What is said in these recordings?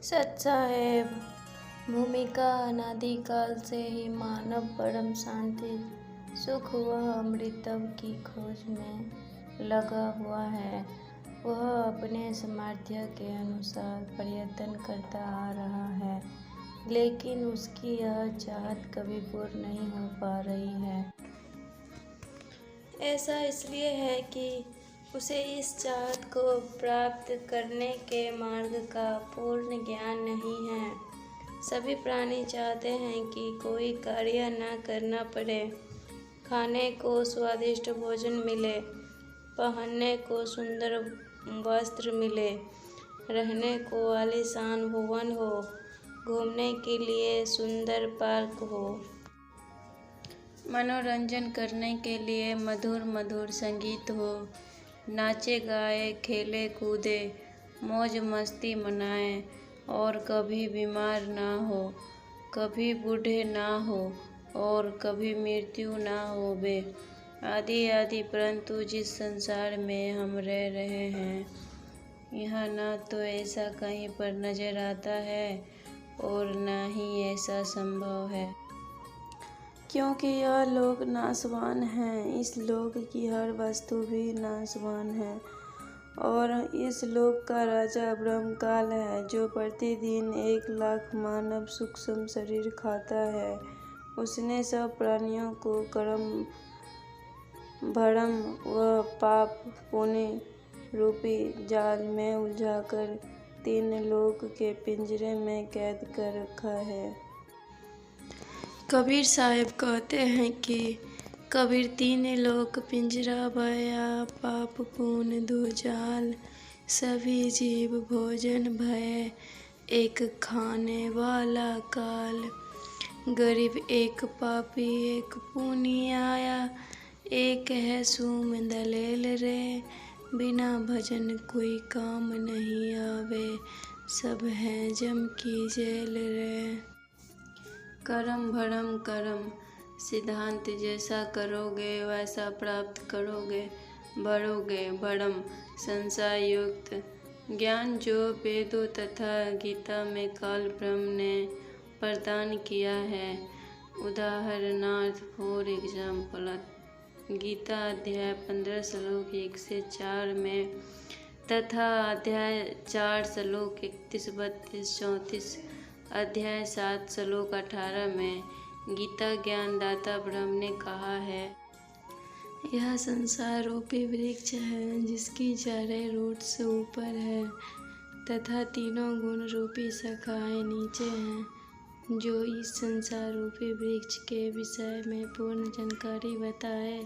सच साहेब, भूमिका अनादिकाल से ही मानव परम शांति, सुख व अमृतत्व की खोज में लगा हुआ है। वह अपने सामर्थ्य के अनुसार प्रयत्न करता आ रहा है, लेकिन उसकी यह चाहत कभी पूर्ण नहीं हो पा रही है। ऐसा इसलिए है कि उसे इस चाहत को प्राप्त करने के मार्ग का पूर्ण ज्ञान नहीं है। सभी प्राणी चाहते हैं कि कोई कार्य न करना पड़े, खाने को स्वादिष्ट भोजन मिले, पहनने को सुंदर वस्त्र मिले, रहने को आलीशान भवन हो, घूमने के लिए सुंदर पार्क हो, मनोरंजन करने के लिए मधुर मधुर संगीत हो, नाचे गाए खेले कूदे, मौज मस्ती मनाए और कभी बीमार ना हो, कभी बूढ़े ना हो और कभी मृत्यु ना होवे, आदि आदि। परंतु जिस संसार में हम रह रहे हैं, यहाँ न तो ऐसा कहीं पर नजर आता है और न ही ऐसा संभव है। क्योंकि यह लोक नाशवान है, इस लोक की हर वस्तु भी नाशवान है। और इस लोक का राजा ब्रह्मकाल है, जो प्रतिदिन 1,00,000 मानव सूक्ष्म शरीर खाता है। उसने सब प्राणियों को कर्म भरम व पाप पुण्य रूपी जाल में उलझाकर 3 लोक के पिंजरे में कैद कर रखा है। कबीर साहब कहते हैं कि कबीर 3 लोक पिंजरा भया, पाप पुण्य 2 जाल, सभी जीव भोजन भय, एक खाने वाला काल। गरीब एक पापी एक पुनी आया, एक है सूम दलेल रे, बिना भजन कोई काम नहीं आवे, सब है जम की जेल रे। कर्म भरम कर्म सिद्धांत, जैसा करोगे वैसा प्राप्त करोगे, भरोगे भरम संसार युक्त ज्ञान, जो वेदों तथा गीता में काल ब्रह्म ने प्रदान किया है। उदाहरणार्थ फॉर एग्जाम्पल, गीता अध्याय 15 श्लोक 1 से 4 में तथा अध्याय 4 श्लोक 31, 32, 34, अध्याय 7 श्लोक 18 में गीता ज्ञानदाता ब्रह्म ने कहा है, यह संसार रूपी वृक्ष है, जिसकी जड़ें रूट से ऊपर है तथा तीनों गुण रूपी शाखाएं नीचे हैं। जो इस संसार रूपी वृक्ष के विषय में पूर्ण जानकारी बताए,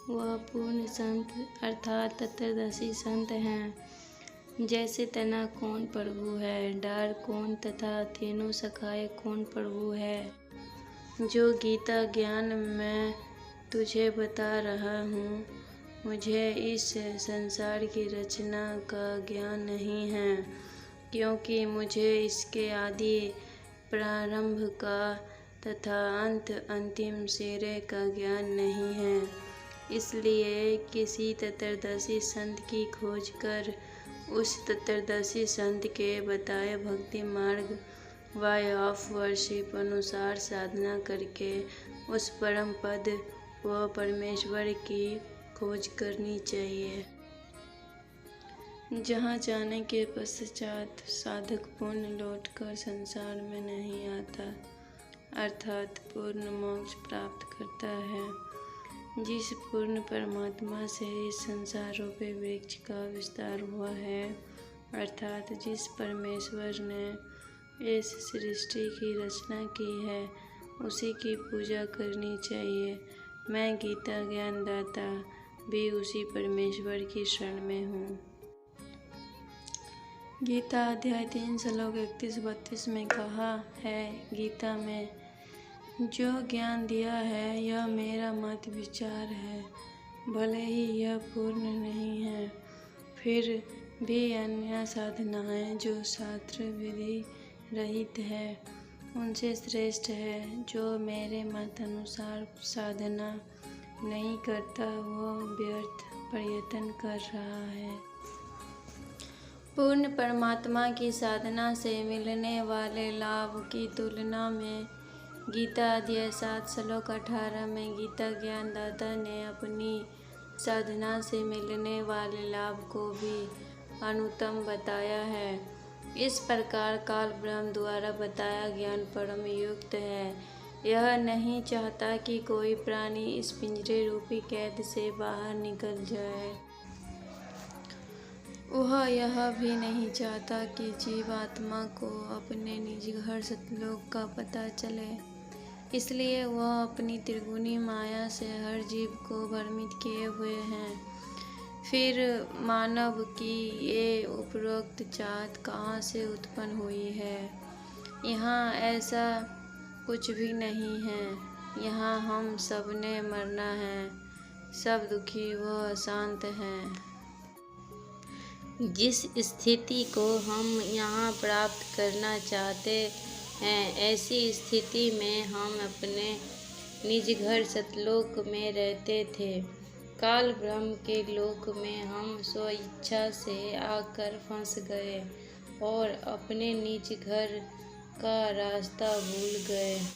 वह पूर्ण संत अर्थात तत्वदर्शी संत हैं। जैसे तना कौन प्रभु है, डार कौन तथा तीनों शाखाएं कौन प्रभु है। जो गीता ज्ञान मैं तुझे बता रहा हूँ, मुझे इस संसार की रचना का ज्ञान नहीं है, क्योंकि मुझे इसके आदि प्रारंभ का तथा अंत अंतिम सिरे का ज्ञान नहीं है। इसलिए किसी तत्वदर्शी संत की खोज कर उस तत्वदर्शी संत के बताए भक्ति मार्ग वे ऑफ वर्शिप अनुसार साधना करके उस परम पद व परमेश्वर की खोज करनी चाहिए, जहाँ जाने के पश्चात साधक पुनः लौटकर संसार में नहीं आता, अर्थात पूर्ण मोक्ष प्राप्त करता है। जिस पूर्ण परमात्मा से इस संसार रूपी वृक्ष का विस्तार हुआ है, अर्थात जिस परमेश्वर ने इस सृष्टि की रचना की है, उसी की पूजा करनी चाहिए। मैं गीता ज्ञानदाता भी उसी परमेश्वर की शरण में हूँ। गीता अध्याय 3 श्लोक 31-32 में कहा है, गीता में जो ज्ञान दिया है यह मेरा मत विचार है, भले ही यह पूर्ण नहीं है, फिर भी अन्य साधनाएं जो शास्त्र विधि रहित है, उनसे श्रेष्ठ है। जो मेरे मत अनुसार साधना नहीं करता, वो व्यर्थ प्रयत्न कर रहा है। पूर्ण परमात्मा की साधना से मिलने वाले लाभ की तुलना में गीता अध्याय 7 श्लोक 18 में गीता ज्ञानदाता ने अपनी साधना से मिलने वाले लाभ को भी अनुत्तम बताया है। इस प्रकार काल ब्रह्म द्वारा बताया ज्ञान परम युक्त है। यह नहीं चाहता कि कोई प्राणी इस पिंजरे रूपी कैद से बाहर निकल जाए। वह यह भी नहीं चाहता कि जीवात्मा को अपने निज घर सतलोक का पता चले। इसलिए वह अपनी त्रिगुणी माया से हर जीव को भ्रमित किए हुए हैं। फिर मानव की ये उपरोक्त चाहत कहाँ से उत्पन्न हुई है? यहाँ ऐसा कुछ भी नहीं है। यहाँ हम सब ने मरना है। सब दुखी व अशांत हैं। जिस स्थिति को हम यहाँ प्राप्त करना चाहते हैं, ऐसी स्थिति में हम अपने निज घर सतलोक में रहते थे। काल ब्रह्म के लोक में हम स्वेच्छा से आकर फंस गए और अपने निज घर का रास्ता भूल गए।